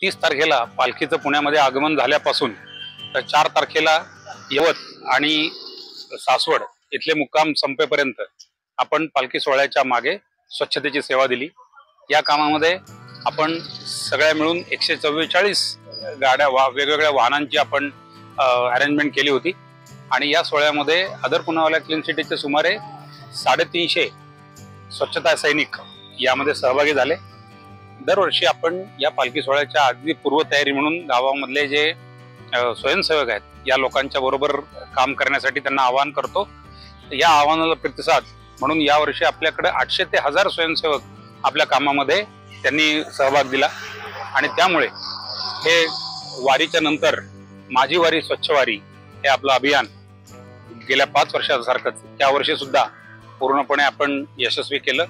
30 तारखेला पालखीचं पुण्यामध्ये आगमन झाल्यापासून तर 4 तारखेला यवत आणि सासवड इथले मुक्काम संपेपर्यंत आपण पालखी सोहळ्याच्या मागे स्वच्छतेची सेवा दिली। या कामामध्ये आपण सगळ्या मिळून 144 गाड्या वेगवेगळ्या वाहनांची आपण अरेंजमेंट केली होती आणि या सोहळ्यामध्ये अदर पुनावाला क्लीन सिटीचे सुमारे 350 स्वच्छता सैनिक यामध्ये सहभागी झाले। दरवर्षी आपण या पालखी सोहळ्याच्या अगदी पूर्वतयारी म्हणून गावामधले जे स्वयंसेवक आहेत या लोकांच्या बरोबर काम करण्यासाठी त्यांना आवाहन करतो। या आव्हानाला प्रतिसाद म्हणून यावर्षी आपल्याकडे 800 ते 1000 स्वयंसेवक आपल्या कामामध्ये त्यांनी सहभाग दिला आणि त्यामुळे हे वारीच्या नंतर माझी वारी स्वच्छ वारी हे आपलं अभियान गेल्या 5 वर्षासारखंच या वर्षी सुद्धा पूर्णपणे आपण यशस्वी केलं।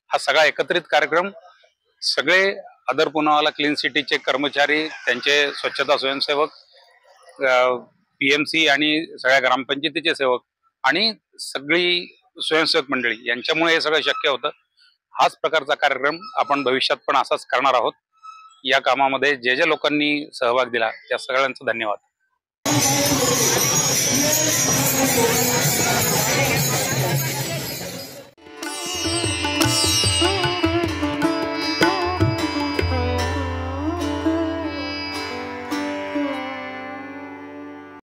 हा सगळा एकत्रित कार्यक्रम सगळे अदर पुनावाला क्लीन सिटीचे कर्मचारी, त्यांचे स्वच्छता स्वयंसेवक, पीएमसी आणि सगळ्या ग्रामपंचायतीचे सेवक आणि सगळी स्वयंसेवक मंडळी यांच्यामुळे हे सगळं शक्य होतं। हाच प्रकारचा कार्यक्रम आपण भविष्यात पण असाच करणार आहोत। या कामामध्ये जे जे लोकांनी सहभाग दिला त्या सगळ्यांचा धन्यवाद।